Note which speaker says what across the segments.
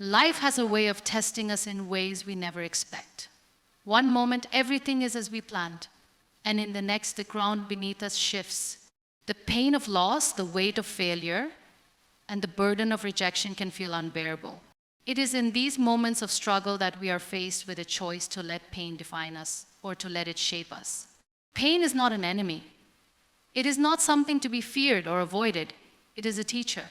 Speaker 1: Life has a way of testing us in ways we never expect. One moment, everything is as we planned, and in the next, the ground beneath us shifts. The pain of loss, the weight of failure, and the burden of rejection can feel unbearable. It is in these moments of struggle that we are faced with a choice to let pain define us or to let it shape us. Pain is not an enemy. It is not something to be feared or avoided. It is a teacher.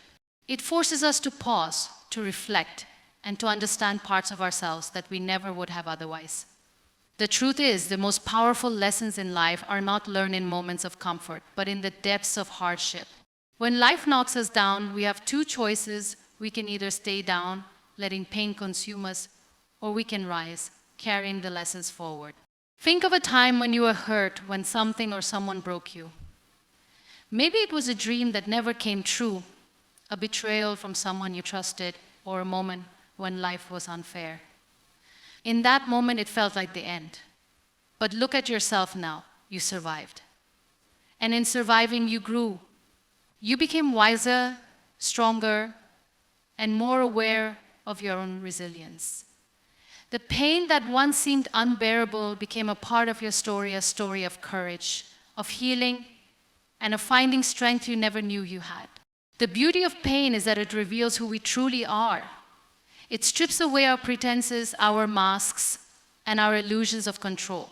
Speaker 1: It forces us to pause, to reflect, and to understand parts of ourselves that we never would have otherwise. The truth is, the most powerful lessons in life are not learned in moments of comfort, but in the depths of hardship. When life knocks us down, we have two choices. We can either stay down, letting pain consume us, or we can rise, carrying the lessons forward. Think of a time when you were hurt, when something or someone broke you. Maybe it was a dream that never came true, a betrayal from someone you trusted, or a moment when life was unfair. In that moment, it felt like the end. But look at yourself now. You survived. And in surviving, you grew. You became wiser, stronger, and more aware of your own resilience. The pain that once seemed unbearable became a part of your story, a story of courage, of healing, and of finding strength you never knew you had. The beauty of pain is that it reveals who we truly are. It strips away our pretenses, our masks, and our illusions of control.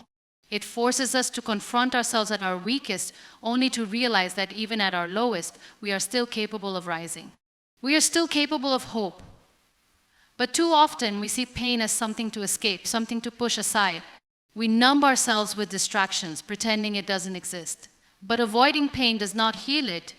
Speaker 1: It forces us to confront ourselves at our weakest, only to realize that even at our lowest, we are still capable of rising. We are still capable of hope. But too often, we see pain as something to escape, something to push aside. We numb ourselves with distractions, pretending it doesn't exist. But avoiding pain does not heal it.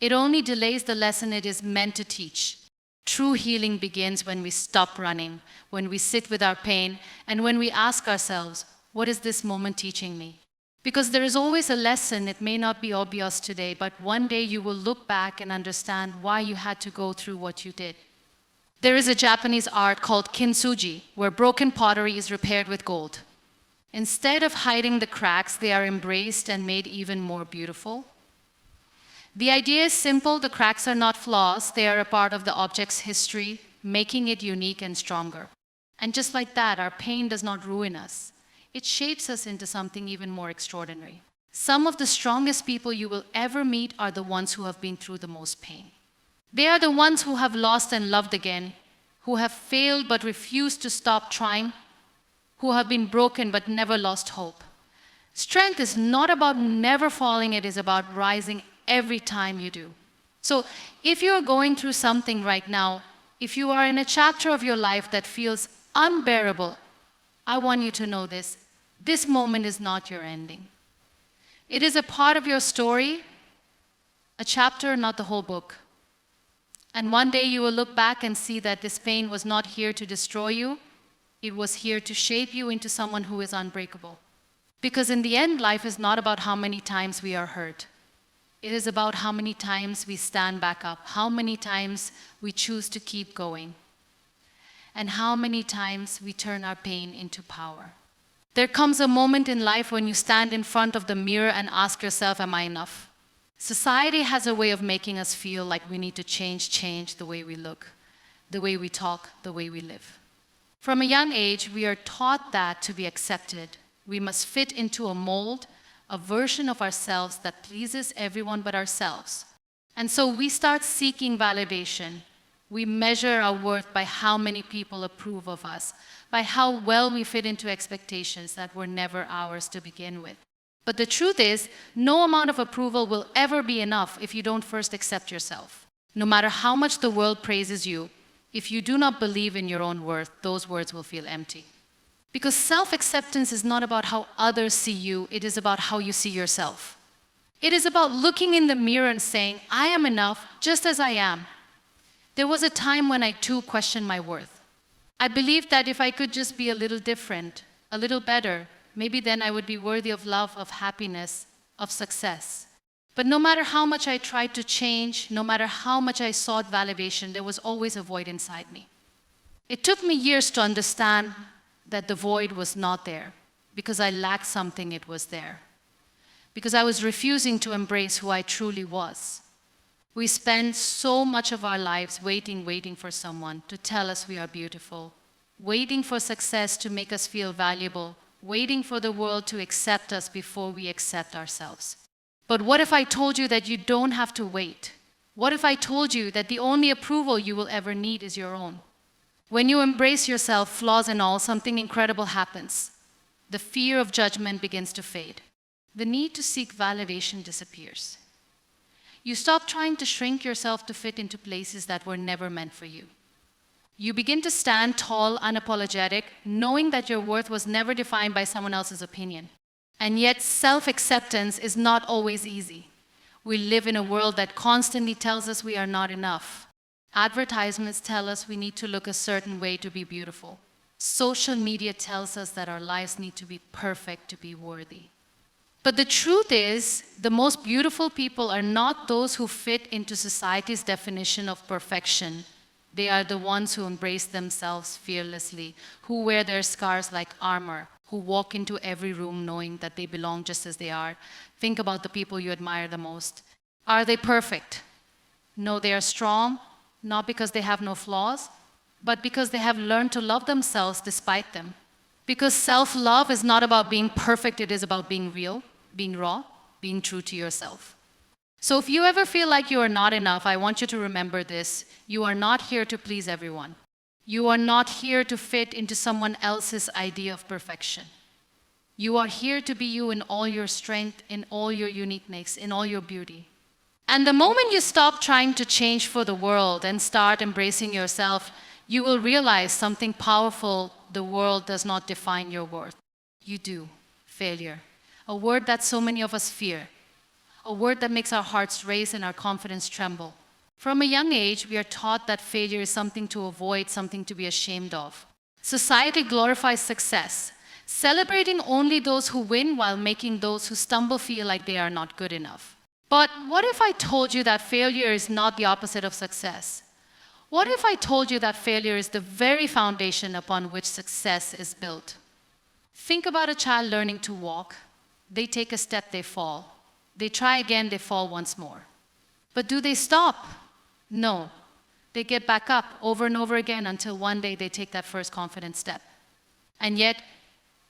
Speaker 1: It only delays the lesson it is meant to teach. True healing begins when we stop running, when we sit with our pain, and when we ask ourselves, what is this moment teaching me? Because there is always a lesson. It may not be obvious today, but one day you will look back and understand why you had to go through what you did. There is a Japanese art called kintsugi, where broken pottery is repaired with gold. Instead of hiding the cracks, they are embraced and made even more beautiful. The idea is simple. The cracks are not flaws. They are a part of the object's history, making it unique and stronger. And just like that, our pain does not ruin us. It shapes us into something even more extraordinary. Some of the strongest people you will ever meet are the ones who have been through the most pain. They are the ones who have lost and loved again, who have failed but refused to stop trying, who have been broken but never lost hope. Strength is not about never falling. It is about rising every time you do. So if you're going through something right now, if you are in a chapter of your life that feels unbearable, I want you to know this. This moment is not your ending. It is a part of your story, a chapter, not the whole book. And one day you will look back and see that this pain was not here to destroy you. It was here to shape you into someone who is unbreakable. Because in the end, life is not about how many times we are hurt. It is about how many times we stand back up, how many times we choose to keep going, and how many times we turn our pain into power. There comes a moment in life when you stand in front of the mirror and ask yourself, am I enough? Society has a way of making us feel like we need to change the way we look, the way we talk, the way we live. From a young age, we are taught that to be accepted, we must fit into a mold, a version of ourselves that pleases everyone but ourselves. And so we start seeking validation. We measure our worth by how many people approve of us, by how well we fit into expectations that were never ours to begin with. But the truth is, no amount of approval will ever be enough if you don't first accept yourself. No matter how much the world praises you, if you do not believe in your own worth, those words will feel empty. Because self-acceptance is not about how others see you, it is about how you see yourself. It is about looking in the mirror and saying, I am enough just as I am. There was a time when I too questioned my worth. I believed that if I could just be a little different, a little better, maybe then I would be worthy of love, of happiness, of success. But no matter how much I tried to change, no matter how much I sought validation, there was always a void inside me. It took me years to understand that the void was not there. Because I lacked something, it was there. Because I was refusing to embrace who I truly was. We spend so much of our lives waiting for someone to tell us we are beautiful, waiting for success to make us feel valuable, waiting for the world to accept us before we accept ourselves. But what if I told you that you don't have to wait? What if I told you that the only approval you will ever need is your own? When you embrace yourself, flaws and all, something incredible happens. The fear of judgment begins to fade. The need to seek validation disappears. You stop trying to shrink yourself to fit into places that were never meant for you. You begin to stand tall, unapologetic, knowing that your worth was never defined by someone else's opinion. And yet, self-acceptance is not always easy. We live in a world that constantly tells us we are not enough. Advertisements tell us we need to look a certain way to be beautiful. Social media tells us that our lives need to be perfect to be worthy. But the truth is, the most beautiful people are not those who fit into society's definition of perfection. They are the ones who embrace themselves fearlessly, who wear their scars like armor, who walk into every room knowing that they belong just as they are. Think about the people you admire the most. Are they perfect? No, they are strong, not because they have no flaws, but because they have learned to love themselves despite them. Because self-love is not about being perfect, it is about being real, being raw, being true to yourself. So if you ever feel like you are not enough, I want you to remember this. You are not here to please everyone. You are not here to fit into someone else's idea of perfection. You are here to be you in all your strength, in all your uniqueness, in all your beauty. And the moment you stop trying to change for the world and start embracing yourself, you will realize something powerful. The world does not define your worth. You do. Failure. A word that so many of us fear. A word that makes our hearts race and our confidence tremble. From a young age, we are taught that failure is something to avoid, something to be ashamed of. Society glorifies success, celebrating only those who win while making those who stumble feel like they are not good enough. But what if I told you that failure is not the opposite of success? What if I told you that failure is the very foundation upon which success is built? Think about a child learning to walk. They take a step, they fall. They try again, they fall once more. But do they stop? No. They get back up over and over again until one day they take that first confident step. And yet,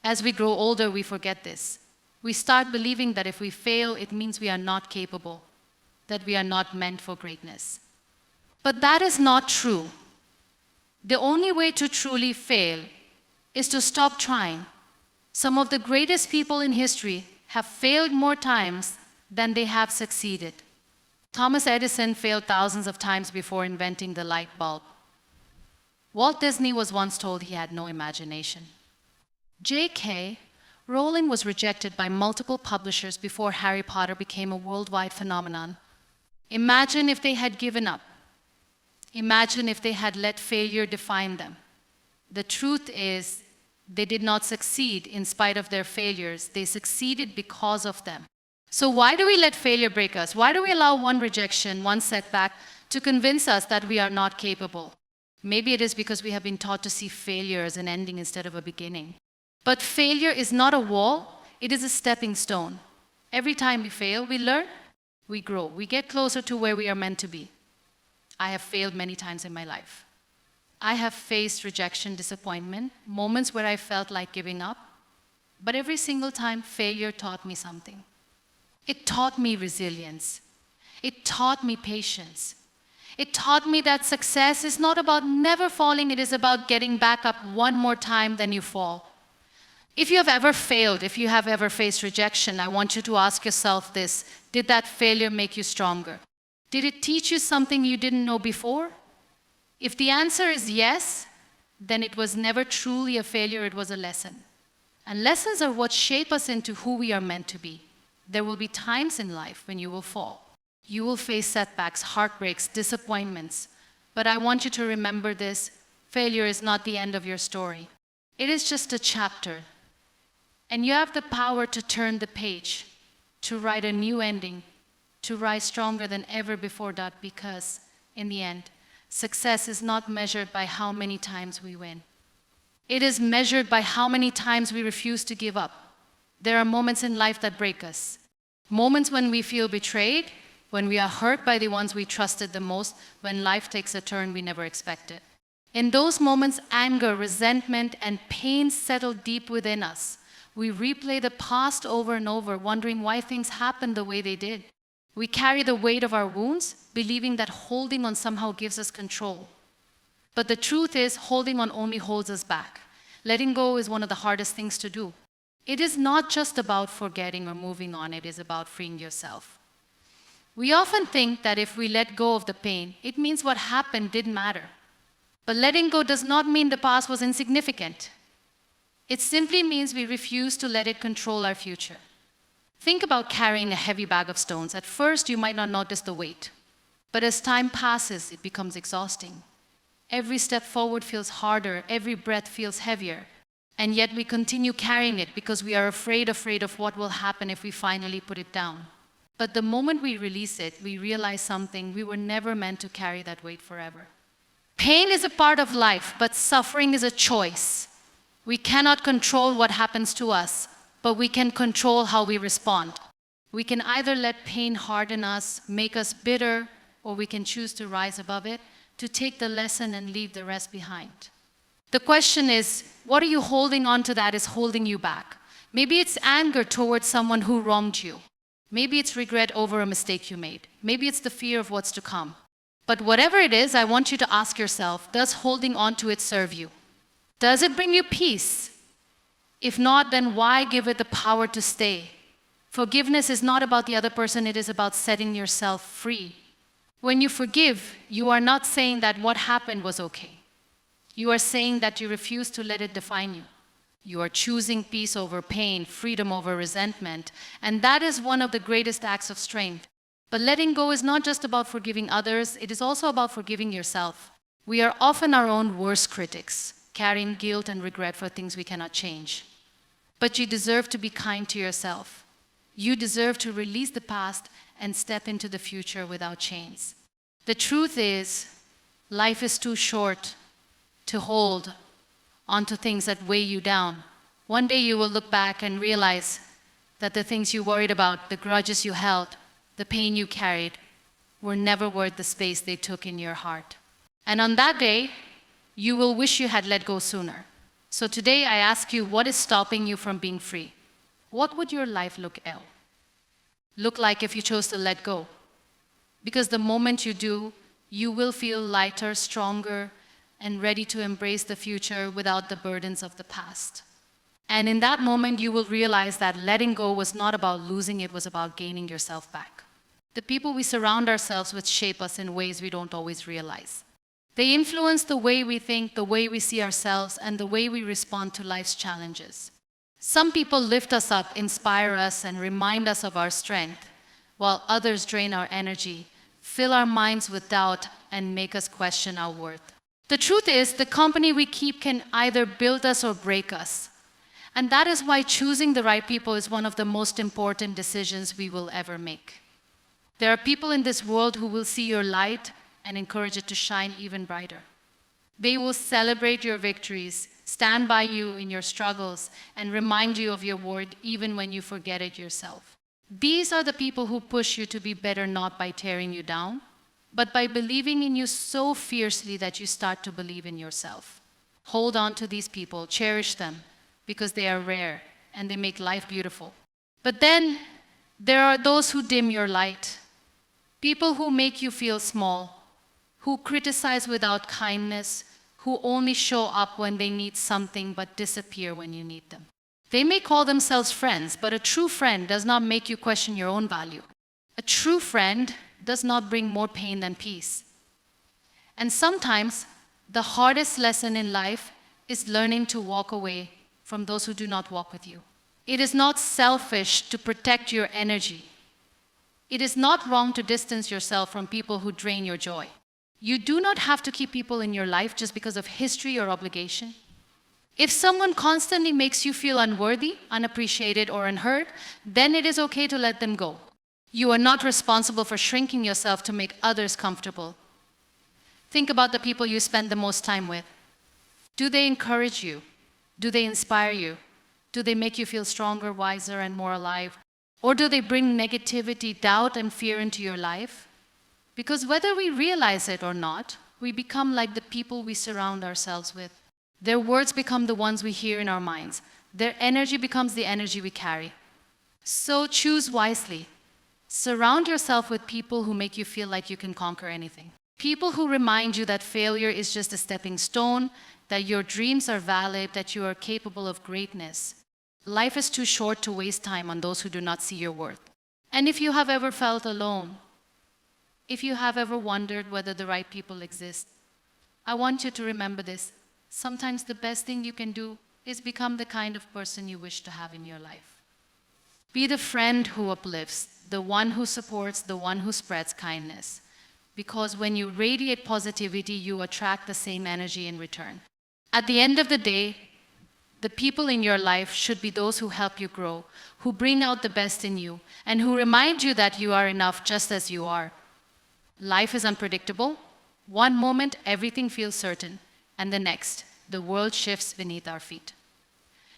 Speaker 1: as we grow older, we forget this. We start believing that if we fail, it means we are not capable, that we are not meant for greatness. But that is not true. The only way to truly fail is to stop trying. Some of the greatest people in history have failed more times than they have succeeded. Thomas Edison failed thousands of times before inventing the light bulb. Walt Disney was once told he had no imagination. J.K. Rowling was rejected by multiple publishers before Harry Potter became a worldwide phenomenon. Imagine if they had given up. Imagine if they had let failure define them. The truth is, they did not succeed in spite of their failures. They succeeded because of them. So why do we let failure break us? Why do we allow one rejection, one setback to convince us that we are not capable? Maybe it is because we have been taught to see failure as an ending instead of a beginning. But failure is not a wall, it is a stepping stone. Every time we fail, we learn, we grow, we get closer to where we are meant to be. I have failed many times in my life. I have faced rejection, disappointment, moments where I felt like giving up. But every single time, failure taught me something. It taught me resilience. It taught me patience. It taught me that success is not about never falling, it is about getting back up one more time than you fall. If you have ever failed, if you have ever faced rejection, I want you to ask yourself this: did that failure make you stronger? Did it teach you something you didn't know before? If the answer is yes, then it was never truly a failure, it was a lesson. And lessons are what shape us into who we are meant to be. There will be times in life when you will fall. You will face setbacks, heartbreaks, disappointments. But I want you to remember this: failure is not the end of your story. It is just a chapter. And you have the power to turn the page, to write a new ending, to rise stronger than ever before that, because in the end, success is not measured by how many times we win. It is measured by how many times we refuse to give up. There are moments in life that break us. Moments when we feel betrayed, when we are hurt by the ones we trusted the most, when life takes a turn we never expected. In those moments, anger, resentment, and pain settle deep within us. We replay the past over and over, wondering why things happened the way they did. We carry the weight of our wounds, believing that holding on somehow gives us control. But the truth is, holding on only holds us back. Letting go is one of the hardest things to do. It is not just about forgetting or moving on, it is about freeing yourself. We often think that if we let go of the pain, it means what happened didn't matter. But letting go does not mean the past was insignificant. It simply means we refuse to let it control our future. Think about carrying a heavy bag of stones. At first, you might not notice the weight. But as time passes, it becomes exhausting. Every step forward feels harder, every breath feels heavier. And yet we continue carrying it because we are afraid of what will happen if we finally put it down. But the moment we release it, we realize something: we were never meant to carry that weight forever. Pain is a part of life, but suffering is a choice. We cannot control what happens to us, but we can control how we respond. We can either let pain harden us, make us bitter, or we can choose to rise above it, to take the lesson and leave the rest behind. The question is, what are you holding on to that is holding you back? Maybe it's anger towards someone who wronged you. Maybe it's regret over a mistake you made. Maybe it's the fear of what's to come. But whatever it is, I want you to ask yourself, does holding on to it serve you? Does it bring you peace? If not, then why give it the power to stay? Forgiveness is not about the other person, it is about setting yourself free. When you forgive, you are not saying that what happened was okay. You are saying that you refuse to let it define you. You are choosing peace over pain, freedom over resentment, and that is one of the greatest acts of strength. But letting go is not just about forgiving others, it is also about forgiving yourself. We are often our own worst critics, carrying guilt and regret for things we cannot change. But you deserve to be kind to yourself. You deserve to release the past and step into the future without chains. The truth is, life is too short to hold onto things that weigh you down. One day you will look back and realize that the things you worried about, the grudges you held, the pain you carried, were never worth the space they took in your heart. And on that day, you will wish you had let go sooner. So today I ask you, what is stopping you from being free? What would your life look like if you chose to let go? Because the moment you do, you will feel lighter, stronger, and ready to embrace the future without the burdens of the past. And in that moment, you will realize that letting go was not about losing, it was about gaining yourself back. The people we surround ourselves with shape us in ways we don't always realize. They influence the way we think, the way we see ourselves, and the way we respond to life's challenges. Some people lift us up, inspire us, and remind us of our strength, while others drain our energy, fill our minds with doubt, and make us question our worth. The truth is, the company we keep can either build us or break us. And that is why choosing the right people is one of the most important decisions we will ever make. There are people in this world who will see your light and encourage it to shine even brighter. They will celebrate your victories, stand by you in your struggles, and remind you of your worth even when you forget it yourself. These are the people who push you to be better, not by tearing you down, but by believing in you so fiercely that you start to believe in yourself. Hold on to these people, cherish them, because they are rare and they make life beautiful. But then there are those who dim your light, people who make you feel small, who criticize without kindness, who only show up when they need something but disappear when you need them. They may call themselves friends, but a true friend does not make you question your own value. A true friend does not bring more pain than peace. And sometimes the hardest lesson in life is learning to walk away from those who do not walk with you. It is not selfish to protect your energy. It is not wrong to distance yourself from people who drain your joy. You do not have to keep people in your life just because of history or obligation. If someone constantly makes you feel unworthy, unappreciated, or unheard, then it is okay to let them go. You are not responsible for shrinking yourself to make others comfortable. Think about the people you spend the most time with. Do they encourage you? Do they inspire you? Do they make you feel stronger, wiser, and more alive? Or do they bring negativity, doubt, and fear into your life? Because whether we realize it or not, we become like the people we surround ourselves with. Their words become the ones we hear in our minds. Their energy becomes the energy we carry. So choose wisely. Surround yourself with people who make you feel like you can conquer anything. People who remind you that failure is just a stepping stone, that your dreams are valid, that you are capable of greatness. Life is too short to waste time on those who do not see your worth. And if you have ever felt alone, if you have ever wondered whether the right people exist, I want you to remember this. Sometimes the best thing you can do is become the kind of person you wish to have in your life. Be the friend who uplifts, the one who supports, the one who spreads kindness. Because when you radiate positivity, you attract the same energy in return. At the end of the day, the people in your life should be those who help you grow, who bring out the best in you, and who remind you that you are enough just as you are. Life is unpredictable. One moment, everything feels certain, and the next, the world shifts beneath our feet.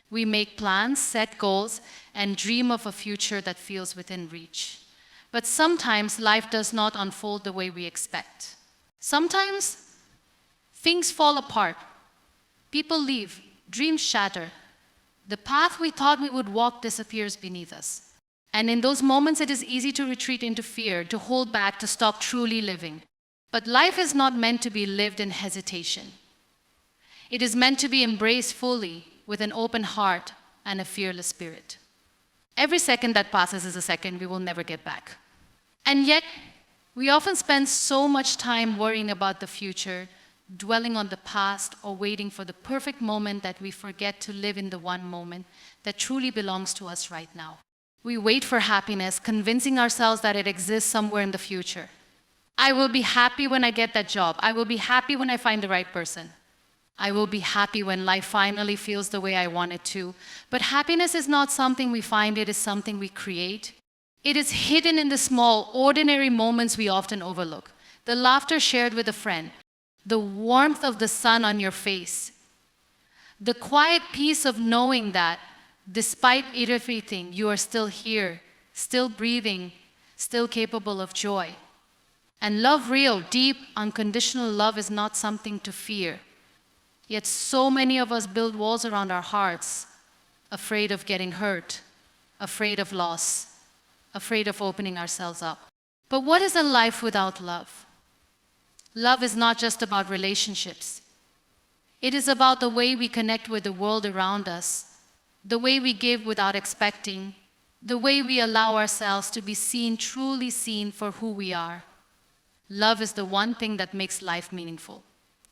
Speaker 1: We make plans, set goals, and dream of a future that feels within reach. But sometimes life does not unfold the way we expect. Sometimes things fall apart. People leave, dreams shatter. The path we thought we would walk disappears beneath us. And in those moments, it is easy to retreat into fear, to hold back, to stop truly living. But life is not meant to be lived in hesitation. It is meant to be embraced fully with an open heart and a fearless spirit. Every second that passes is a second we will never get back. And yet, we often spend so much time worrying about the future, dwelling on the past, or waiting for the perfect moment that we forget to live in the one moment that truly belongs to us right now. We wait for happiness, convincing ourselves that it exists somewhere in the future. I will be happy when I get that job. I will be happy when I find the right person. I will be happy when life finally feels the way I want it to. But happiness is not something we find, it is something we create. It is hidden in the small, ordinary moments we often overlook. The laughter shared with a friend, the warmth of the sun on your face, the quiet peace of knowing that despite everything, you are still here, still breathing, still capable of joy. And love, real, deep, unconditional love, is not something to fear. Yet so many of us build walls around our hearts, afraid of getting hurt, afraid of loss, afraid of opening ourselves up. But what is a life without love? Love is not just about relationships. It is about the way we connect with the world around us, the way we give without expecting, the way we allow ourselves to be seen, truly seen for who we are. Love is the one thing that makes life meaningful,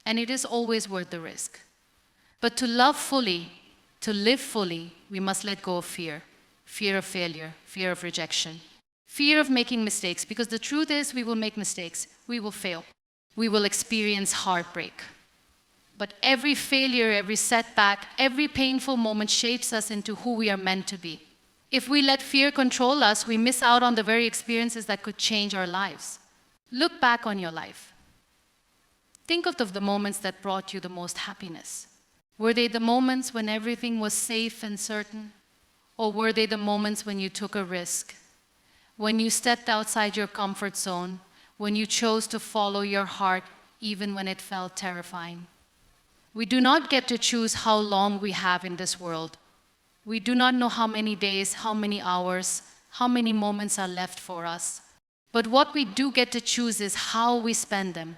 Speaker 1: and it is always worth the risk. But to love fully, to live fully, we must let go of fear. Fear of failure, fear of rejection, fear of making mistakes, because the truth is we will make mistakes, we will fail, we will experience heartbreak. But every failure, every setback, every painful moment shapes us into who we are meant to be. If we let fear control us, we miss out on the very experiences that could change our lives. Look back on your life. Think of the moments that brought you the most happiness. Were they the moments when everything was safe and certain? Or were they the moments when you took a risk? When you stepped outside your comfort zone? When you chose to follow your heart even when it felt terrifying? We do not get to choose how long we have in this world. We do not know how many days, how many hours, how many moments are left for us. But what we do get to choose is how we spend them.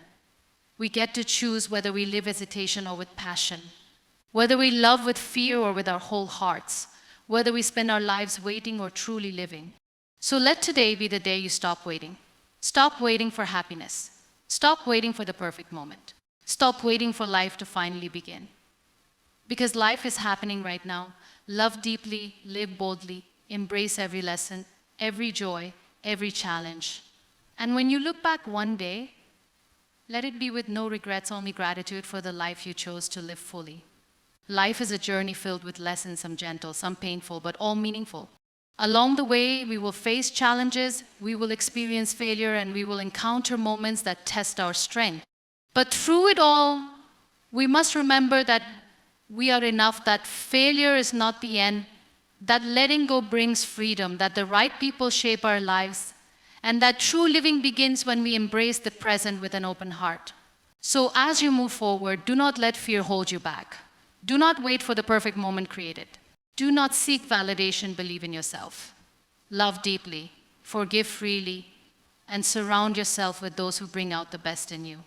Speaker 1: We get to choose whether we live hesitation or with passion, whether we love with fear or with our whole hearts, whether we spend our lives waiting or truly living. So let today be the day you stop waiting. Stop waiting for happiness. Stop waiting for the perfect moment. Stop waiting for life to finally begin. Because life is happening right now. Love deeply, live boldly, embrace every lesson, every joy, every challenge. And when you look back one day, let it be with no regrets, only gratitude for the life you chose to live fully. Life is a journey filled with lessons, some gentle, some painful, but all meaningful. Along the way, we will face challenges, we will experience failure, and we will encounter moments that test our strength. But through it all, we must remember that we are enough, that failure is not the end, that letting go brings freedom, that the right people shape our lives, and that true living begins when we embrace the present with an open heart. So as you move forward, do not let fear hold you back. Do not wait for the perfect moment created. Do not seek validation, believe in yourself. Love deeply, forgive freely, and surround yourself with those who bring out the best in you.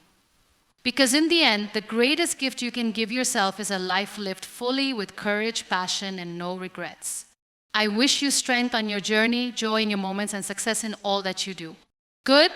Speaker 1: Because in the end, the greatest gift you can give yourself is a life lived fully with courage, passion, and no regrets. I wish you strength on your journey, joy in your moments, and success in all that you do. Good?